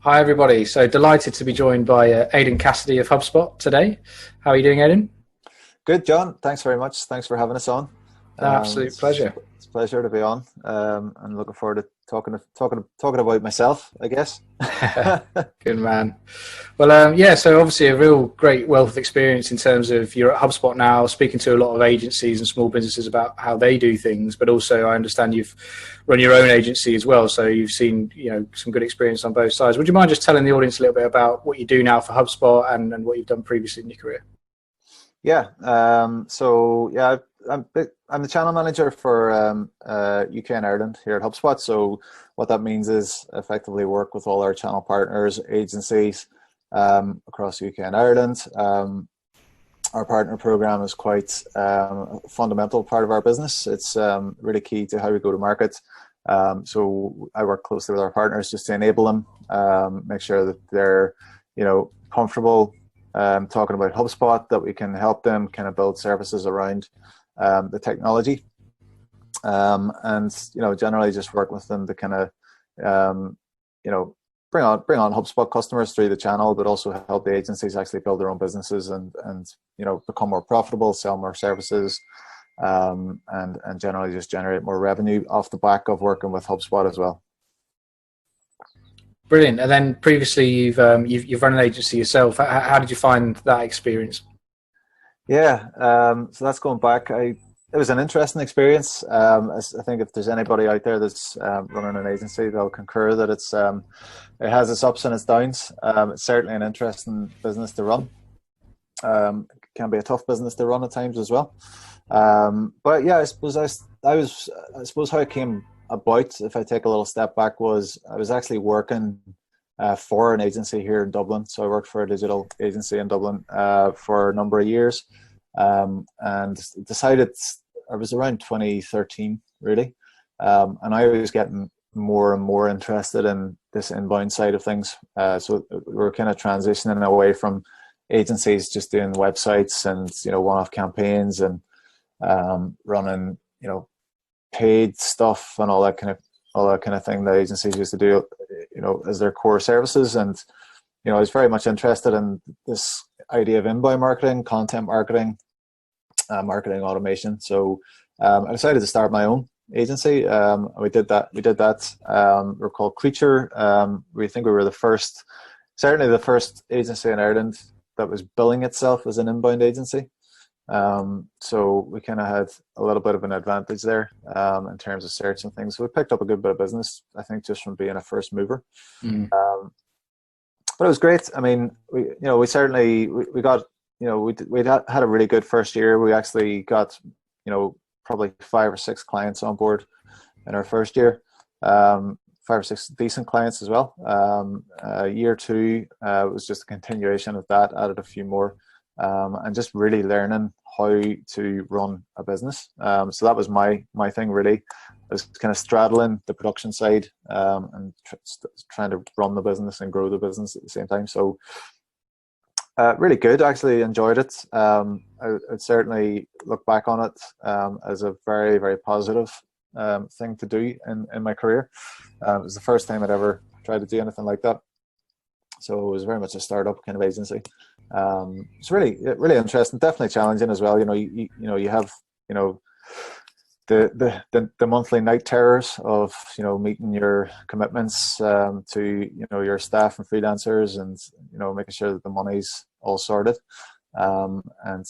Hi, everybody. So delighted to be joined by Aidan Cassidy of HubSpot today. How are you doing, Aidan? Good, John. Thanks very much. Thanks for having us on. No, absolute pleasure. It's a pleasure to be on. And looking forward to talking about myself, I guess. Good man. Well, yeah, so obviously a real great wealth of experience in terms of you're at HubSpot now, speaking to a lot of agencies and small businesses about how they do things, but also I understand you've run your own agency as well, so you've seen some good experience on both sides. Would you mind just telling the audience a little bit about what you do now for HubSpot and what you've done previously in your career? Yeah. I'm the channel manager for UK and Ireland here at HubSpot. So what that means is effectively work with all our channel partners, agencies across UK and Ireland. Our partner program is quite a fundamental part of our business. It's really key to how we go to market. So I work closely with our partners just to enable them, make sure that they're comfortable talking about HubSpot, that we can help them kind of build services around the technology, and generally just work with them to kind of bring on HubSpot customers through the channel, but also help the agencies actually build their own businesses and become more profitable, sell more services, and generally just generate more revenue off the back of working with HubSpot as well. Brilliant. And then previously you've run an agency yourself. How did you find that experience? Yeah, so that's going back. It was an interesting experience. I think if there's anybody out there that's running an agency, they'll concur that it has its ups and its downs. It's certainly an interesting business to run. It can be a tough business to run at times as well. But yeah, I suppose how it came about, if I take a little step back, was I was actually working for an agency here in Dublin. So I worked for a digital agency in Dublin for a number of years, and decided, I was around 2013 really, and I was getting more and more interested in this inbound side of things. So we were kind of transitioning away from agencies just doing websites and one-off campaigns and running paid stuff and all that kind of thing that agencies used to do, as their core services. And I was very much interested in this idea of inbound marketing, content marketing, marketing automation. So I decided to start my own agency. We did that. We're called Creature. We think we were certainly the first agency in Ireland that was billing itself as an inbound agency. So we kind of had a little bit of an advantage there in terms of search and things. So we picked up a good bit of business, I think, just from being a first mover. But it was great. I mean, we got, we had a really good first year. We actually got, probably 5 or 6 clients on board in our first year. 5 or 6 decent clients as well. Year 2 was just a continuation of that, added a few more. And just really learning how to run a business. So that was my thing really. I was kind of straddling the production side and trying to run the business and grow the business at the same time. So really good. Actually enjoyed it. I'd certainly look back on it as a very, very positive thing to do in my career. It was the first time I'd ever tried to do anything like that. So it was very much a startup kind of agency. It's really, really interesting, definitely challenging as well. You have the monthly night terrors of meeting your commitments to your staff and freelancers, and making sure that the money's all sorted, and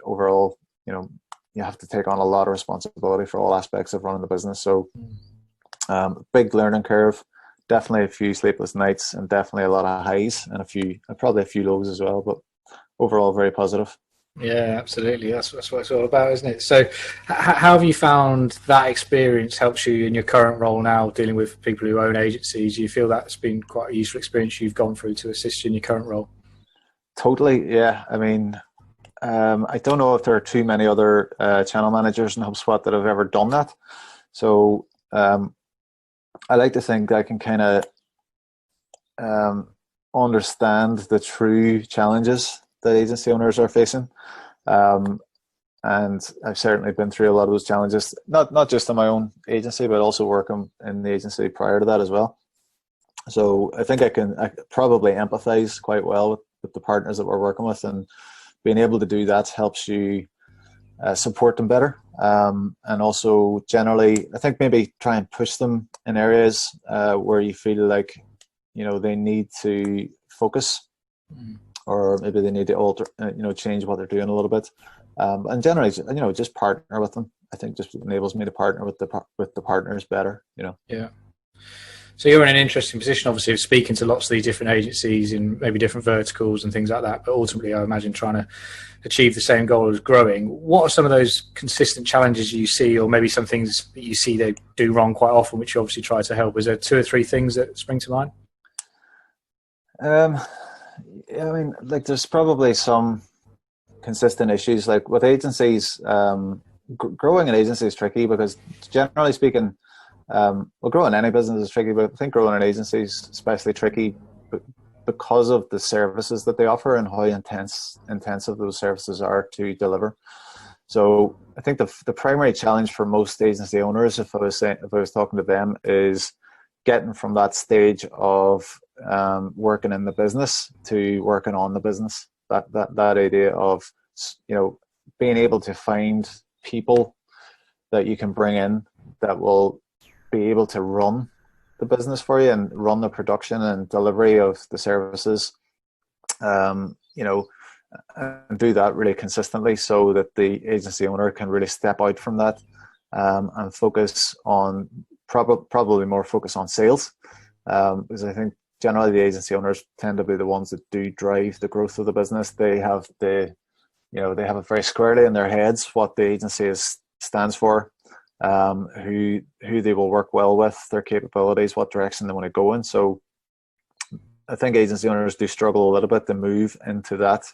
overall you have to take on a lot of responsibility for all aspects of running the business. So big learning curve. Definitely a few sleepless nights and definitely a lot of highs and probably a few lows as well, but overall very positive. Yeah, absolutely. That's what it's all about, isn't it? So how have you found that experience helps you in your current role now, dealing with people who own agencies? Do you feel that's been quite a useful experience you've gone through to assist you in your current role? Totally, yeah. I mean, I don't know if there are too many other channel managers in HubSpot that have ever done that. So I like to think I can kind of understand the true challenges that agency owners are facing, and I've certainly been through a lot of those challenges. Not just in my own agency, but also working in the agency prior to that as well. So I think I probably empathize quite well with the partners that we're working with, and being able to do that helps you support them better. And also generally, I think maybe try and push them in areas where you feel like, they need to focus, or maybe they need to alter, change what they're doing a little bit. And generally, just partner with them. I think just enables me to partner with the partners better. Yeah. So you're in an interesting position, obviously, of speaking to lots of these different agencies in maybe different verticals and things like that. But ultimately, I imagine trying to achieve the same goal as growing. What are some of those consistent challenges you see, or maybe some things that you see they do wrong quite often, which you obviously try to help? Is there 2 or 3 things that spring to mind? Yeah, I mean, like there's probably some consistent issues. Like with agencies, growing an agency is tricky because generally speaking, growing any business is tricky, but I think growing an agency is especially tricky because of the services that they offer and how intensive those services are to deliver. So I think the primary challenge for most agency owners, if I was talking to them, is getting from that stage of working in the business to working on the business. That idea of being able to find people that you can bring in that will be able to run the business for you and run the production and delivery of the services, and do that really consistently so that the agency owner can really step out from that and focus on probably more focus on sales, because I think generally the agency owners tend to be the ones that do drive the growth of the business. They have they have it very squarely in their heads what the agency stands for, who they will work well with, their capabilities, what direction they want to go in. So I think agency owners do struggle a little bit to move into that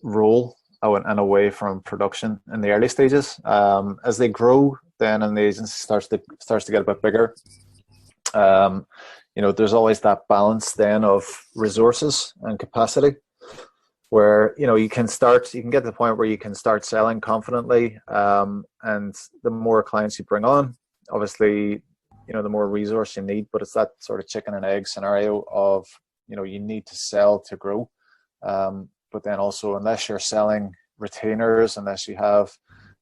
role and away from production in the early stages. As they grow, then and the agency starts to get a bit bigger, there's always that balance then of resources and capacity, where you can get to the point where you can start selling confidently, and the more clients you bring on, obviously the more resource you need. But it's that sort of chicken and egg scenario of you need to sell to grow, but then also, unless you're selling retainers, unless you have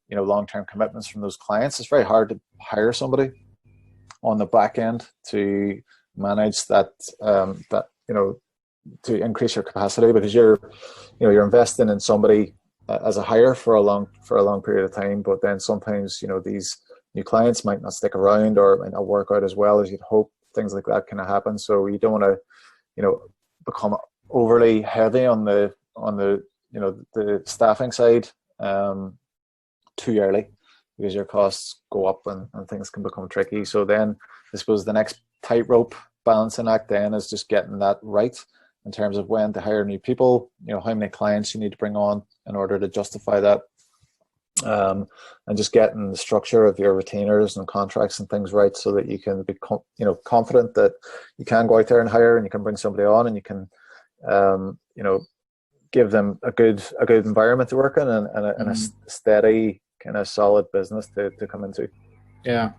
long-term commitments from those clients, it's very hard to hire somebody on the back end to manage that to increase your capacity, because you're investing in somebody as a hire for a long period of time. But then sometimes these new clients might not stick around or might not work out as well as you'd hope. Things like that can happen. So you don't want to become overly heavy on the the staffing side too early, because your costs go up and things can become tricky. So then I suppose the next tightrope balancing act then is just getting that right in terms of when to hire new people, how many clients you need to bring on in order to justify that, and just getting the structure of your retainers and contracts and things right, so that you can be confident that you can go out there and hire, and you can bring somebody on, and you can give them a good environment to work in, and a steady kind of solid business to come into. Yeah,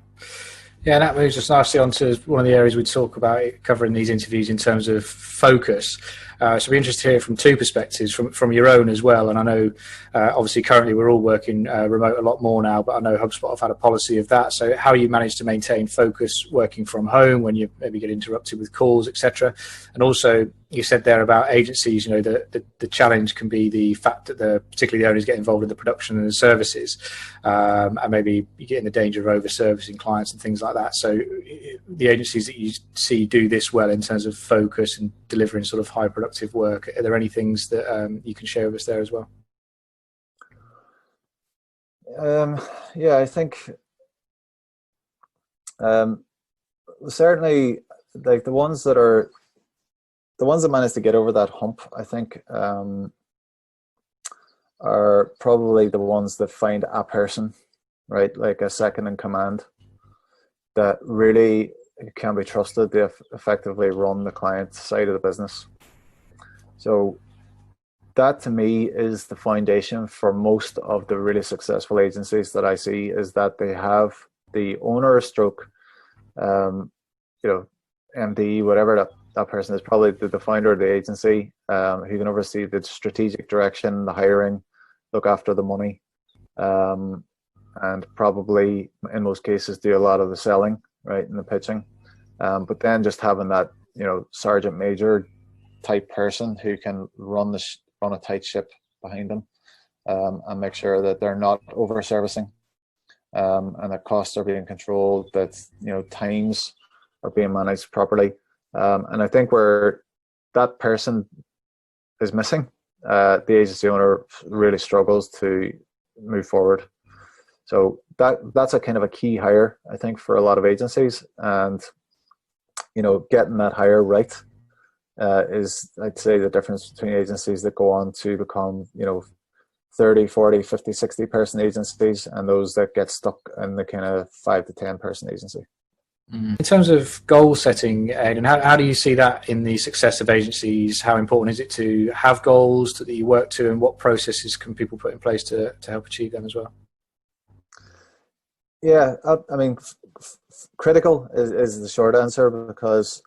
and that moves us nicely onto one of the areas we talk about covering these interviews in terms of focus. So we're interested to hear from 2 perspectives, from your own as well. And I know, obviously, currently we're all working remote a lot more now, but I know HubSpot have had a policy of that. So how you manage to maintain focus working from home when you maybe get interrupted with calls, etc. And also, you said there about agencies, the challenge can be the fact that particularly the owners get involved in the production and the services, and maybe you get in the danger of over-servicing clients and things like that. So the agencies that you see do this well in terms of focus and delivering sort of high productive work, are there any things that you can share with us there as well? Yeah, I think certainly, like the ones that manage to get over that hump, I think, are probably the ones that find a person, right, like a second in command, that really can be trusted to effectively run the client side of the business. So that to me is the foundation for most of the really successful agencies that I see, is that they have the owner stroke you know, MD, whatever that person is, probably the founder of the agency, who can oversee the strategic direction, the hiring, look after the money, and probably in most cases do a lot of the selling, right, and the pitching. But then just having that, you know, sergeant major type person who can run a tight ship behind them, and make sure that they're not over servicing, and that costs are being controlled, that, you know, times are being managed properly. And I think where that person is missing, the agency owner really struggles to move forward. So that's a kind of a key hire, I think, for a lot of agencies. And, you know, getting that hire right is, I'd say, the difference between agencies that go on to become, you know, 30, 40, 50, 60 person agencies, and those that get stuck in the kind of 5 to 10 person agency. In terms of goal setting, Aidan, how do you see that in the success of agencies? How important is it to have goals that you work to, and what processes can people put in place to help achieve them as well? Yeah, I mean, critical is the short answer, because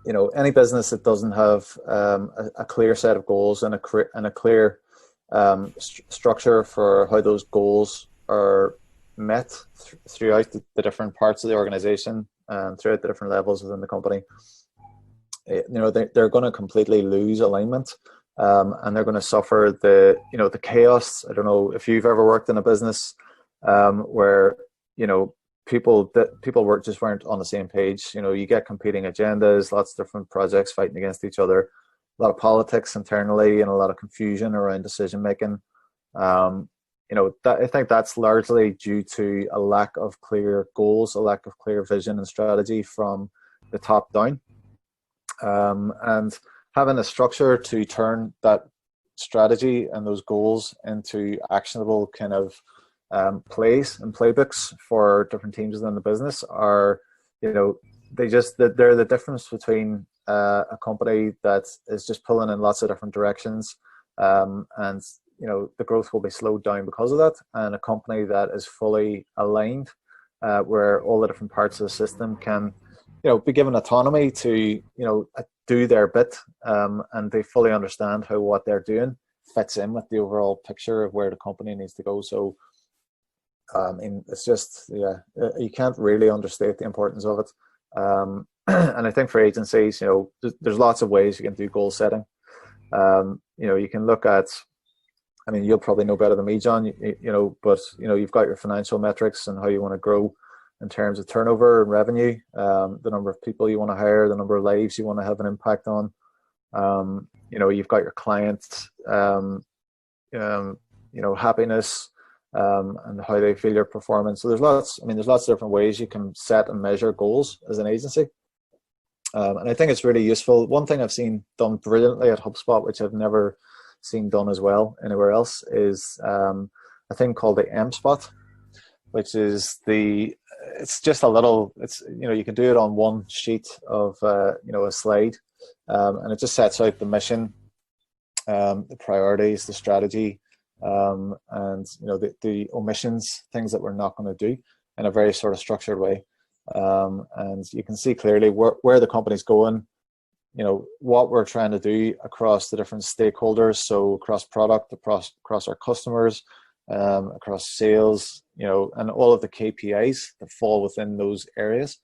you know, any business that doesn't have a clear set of goals and a clear structure for how those goals are met throughout the different parts of the organization and throughout the different levels within the company, you know, they're going to completely lose alignment, and they're going to suffer the chaos. I don't know if you've ever worked in a business where, you know, people weren't on the same page. You know, you get competing agendas, lots of different projects fighting against each other, a lot of politics internally, and a lot of confusion around decision making. You know, I think that's largely due to a lack of clear goals, a lack of clear vision and strategy from the top down, and having a structure to turn that strategy and those goals into actionable kind of plays and playbooks for different teams within the business are, you know, they're the difference between a company that is just pulling in lots of different directions, and, you know, the growth will be slowed down because of that, and a company that is fully aligned, where all the different parts of the system can, you know, be given autonomy to, you know, do their bit, and they fully understand how what they're doing fits in with the overall picture of where the company needs to go. So and it's just, yeah, you can't really understate the importance of it. And I think for agencies, you know, there's lots of ways you can do goal setting. You know, you can look at, I mean, you'll probably know better than me, John, you know, but, you know, you've got your financial metrics and how you want to grow in terms of turnover and revenue, the number of people you want to hire, the number of lives you want to have an impact on. You know, you've got your clients, you know, happiness, and how they feel your performance. So there's lots of different ways you can set and measure goals as an agency. And I think it's really useful. One thing I've seen done brilliantly at HubSpot, which I've never seen done as well anywhere else, is a thing called the M spot, which is it's just a little, it's, you know, you can do it on one sheet of, you know, a slide, and it just sets out the mission, the priorities, the strategy, and, you know, the omissions, things that we're not going to do in a very sort of structured way. And you can see clearly where the company's going, you know, what we're trying to do across the different stakeholders. So across product, across our customers, across sales, you know, and all of the KPIs that fall within those areas.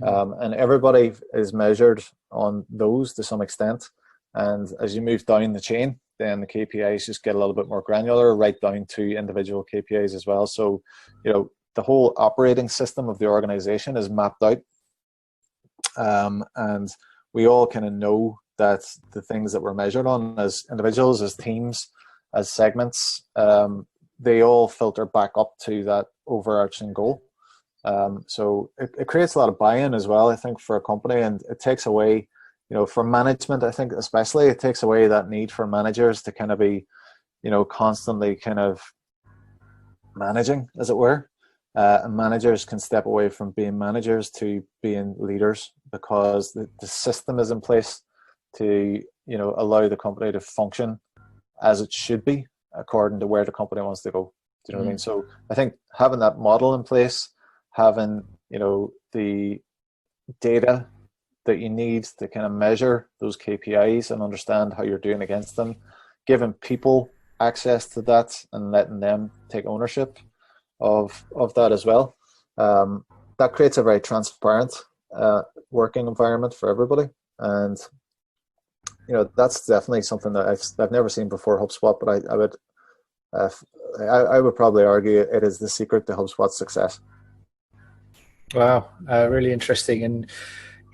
And everybody is measured on those to some extent. And as you move down the chain, then the KPIs just get a little bit more granular, right down to individual KPIs as well. So, you know, the whole operating system of the organization is mapped out. And we all kind of know that the things that we're measured on as individuals, as teams, as segments, they all filter back up to that overarching goal. So it creates a lot of buy-in as well, I think, for a company, and it takes away, you know, for management, I think especially, it takes away that need for managers to kind of be, you know, constantly kind of managing, as it were. And managers can step away from being managers to being leaders, because the system is in place to, you know, allow the company to function as it should be according to where the company wants to go. Do you know what I mean? So I think having that model in place, having the data that you need to kind of measure those KPIs and understand how you're doing against them, giving people access to that and letting them take ownership of that as well. That creates a very transparent working environment for everybody, and that's definitely something that I've never seen before HubSpot. But I would probably argue it is the secret to HubSpot's success. Wow, really interesting. And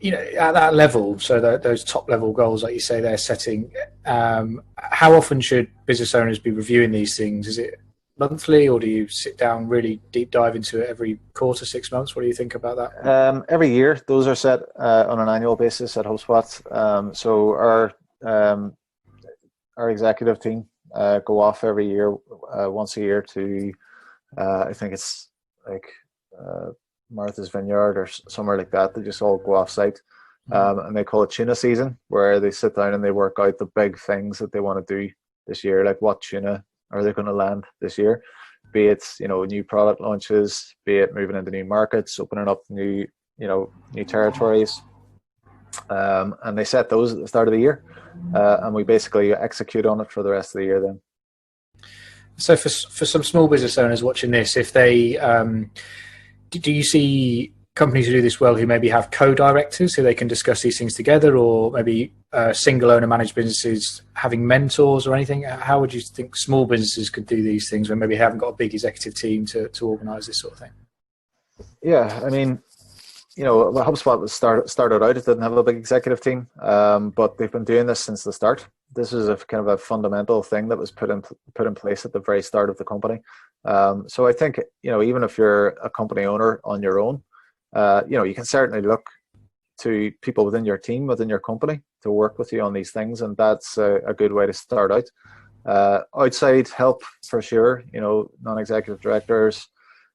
at that level, so those top level goals, like you say, they're setting. How often should business owners be reviewing these things? Is it monthly, or do you sit down really deep dive into it every quarter, 6 months? What do you think about that? Every year, those are set on an annual basis at HubSpot. So our executive team go off every year, once a year to, I think it's like Martha's Vineyard or somewhere like that. They just all go off site, and they call it tuna season, where they sit down and they work out the big things that they want to do this year, like what tuna are they going to land this year, be it new product launches, be it moving into new markets, opening up new territories, and they set those at the start of the year, and we basically execute on it for the rest of the year then. So for some small business owners watching this, if they do you see companies who do this well who maybe have co-directors who they can discuss these things together, or maybe single owner managed businesses having mentors or anything? How would you think small businesses could do these things when maybe they haven't got a big executive team to organize this sort of thing? Yeah, I mean, HubSpot was started out, it didn't have a big executive team, but they've been doing this since the start. This is a kind of a fundamental thing that was put in place at the very start of the company. So I think, even if you're a company owner on your own, you can certainly look to people within your team, within your company, to work with you on these things, and that's a good way to start out. Outside help for sure, non-executive directors,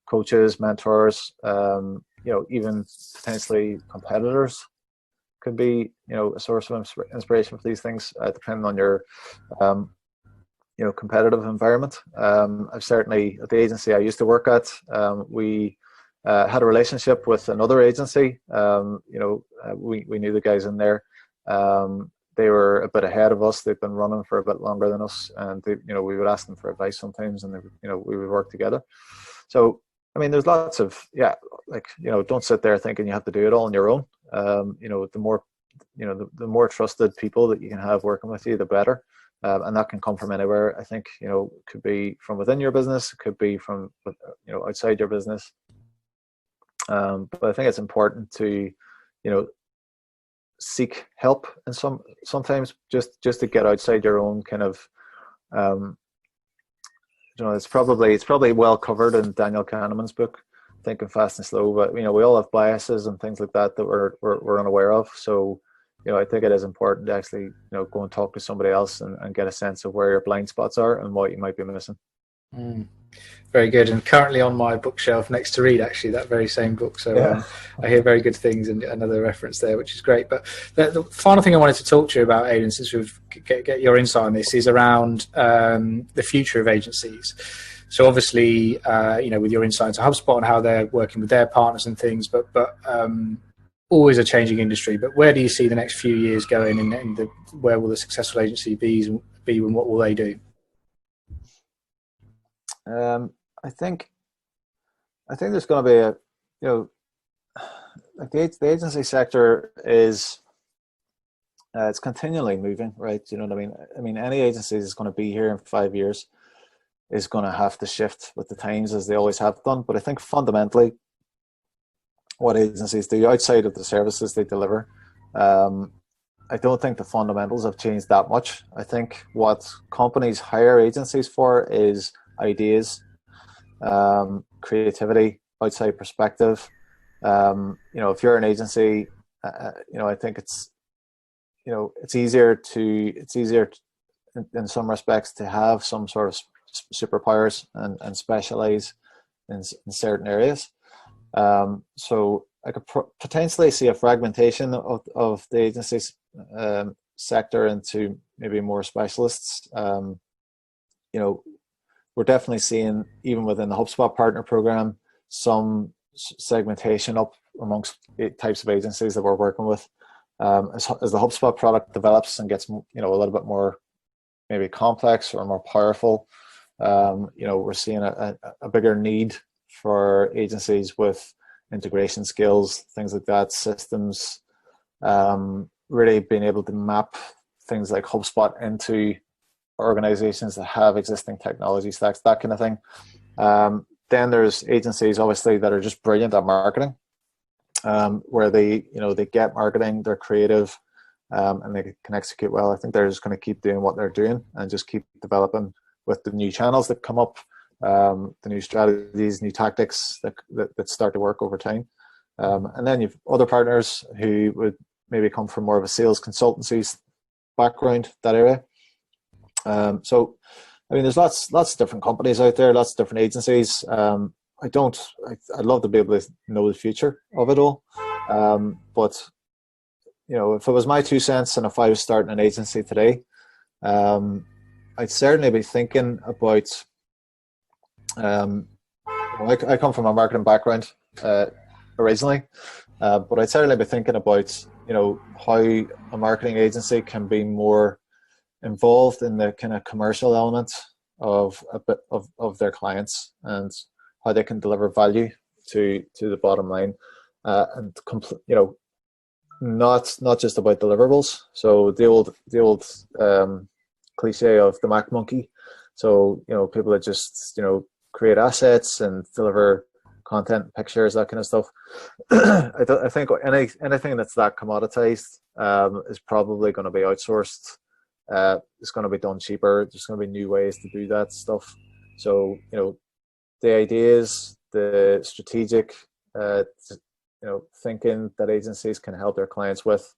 coaches, mentors, even potentially competitors could be, a source of inspiration for these things, depending on your, competitive environment. I've certainly, at the agency I used to work at, we had a relationship with another agency. We knew the guys in there. They were a bit ahead of us. They've been running for a bit longer than us, and we would ask them for advice sometimes, and we would work together. So, I mean, there's lots of, don't sit there thinking you have to do it all on your own. The more trusted people that you can have working with you, the better. And that can come from anywhere. I think, could be from within your business, it could be from, outside your business. But I think it's important to, seek help, and sometimes just to get outside your own kind of, it's probably well covered in Daniel Kahneman's book, Thinking Fast and Slow. But we all have biases and things like that we're unaware of. So I think it is important to actually go and talk to somebody else and get a sense of where your blind spots are and what you might be missing. Very good. And currently on my bookshelf next to read, actually, that very same book. So I hear very good things, and another reference there, which is great. But the final thing I wanted to talk to you about, Aidan, since we've get your insight on this, is around the future of agencies. So obviously, with your insight into HubSpot and how they're working with their partners and things, but always a changing industry. But where do you see the next few years going, and where will the successful agency be, and what will they do? I think there's going to be the agency sector is it's continually moving, right? You know what I mean? I mean, any agency that's going to be here in 5 years is going to have to shift with the times, as they always have done. But I think fundamentally, what agencies do outside of the services they deliver, I don't think the fundamentals have changed that much. I think what companies hire agencies for is ideas, creativity, outside perspective. If you're an agency, I think it's easier in some respects to have some sort of superpowers and specialize in certain areas. So I could potentially see a fragmentation of the agency sector into maybe more specialists. We're definitely seeing, even within the HubSpot partner program, some segmentation up amongst types of agencies that we're working with. As the HubSpot product develops and gets, a little bit more maybe complex or more powerful, we're seeing a bigger need for agencies with integration skills, things like that, systems, really being able to map things like HubSpot into organizations that have existing technology stacks, that kind of thing. Then there's agencies obviously that are just brilliant at marketing, where they get marketing, they're creative, and they can execute well. I think they're just going to keep doing what they're doing and just keep developing with the new channels that come up, the new strategies, new tactics that start to work over time. And then you've other partners who would maybe come from more of a sales consultancy background, that area. So, I mean, there's lots of different companies out there, lots of different agencies. I'd love to be able to know the future of it all. But, if it was my 2 cents and if I was starting an agency today, I'd certainly be thinking about, I come from a marketing background originally, but I'd certainly be thinking about, how a marketing agency can be more involved in the kind of commercial element of a bit of their clients and how they can deliver value to the bottom line, and not just about deliverables. So the old cliche of the Mac monkey. So people that just create assets and deliver content, pictures, that kind of stuff. I think anything that's that commoditized is probably going to be outsourced. It's going to be done cheaper. There's going to be new ways to do that stuff. So the ideas, the strategic thinking that agencies can help their clients with,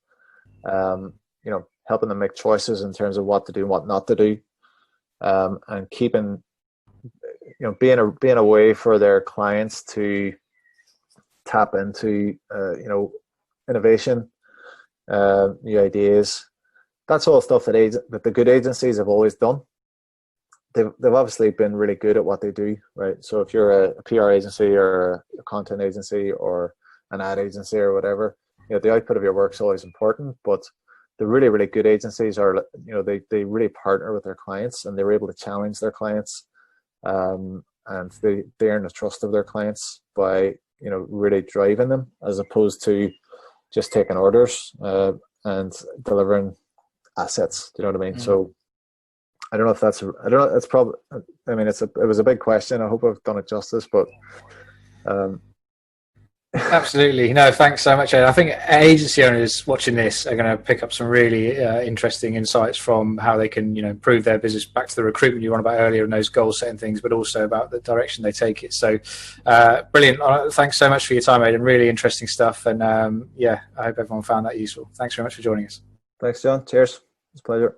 helping them make choices in terms of what to do and what not to do, and keeping being a way for their clients to tap into innovation, new ideas. That's all stuff that the good agencies have always done. They've obviously been really good at what they do, right? So if you're a PR agency or a content agency or an ad agency or whatever, the output of your work is always important. But the really, really good agencies are, they really partner with their clients and they're able to challenge their clients, and they earn the trust of their clients by really driving them, as opposed to just taking orders and delivering assets. Do you know what I mean? Mm-hmm. So I don't know if it's probably, I mean, it was a big question. I hope I've done it justice, but absolutely. No, thanks so much, Ed. I think agency owners watching this are going to pick up some really interesting insights from how they can, improve their business. Back to the recruitment you were on about earlier and those goal setting things, but also about the direction they take it. So brilliant. Thanks so much for your time, Aidan. Really interesting stuff. And I hope everyone found that useful. Thanks very much for joining us. Thanks, John. Cheers. It's a pleasure.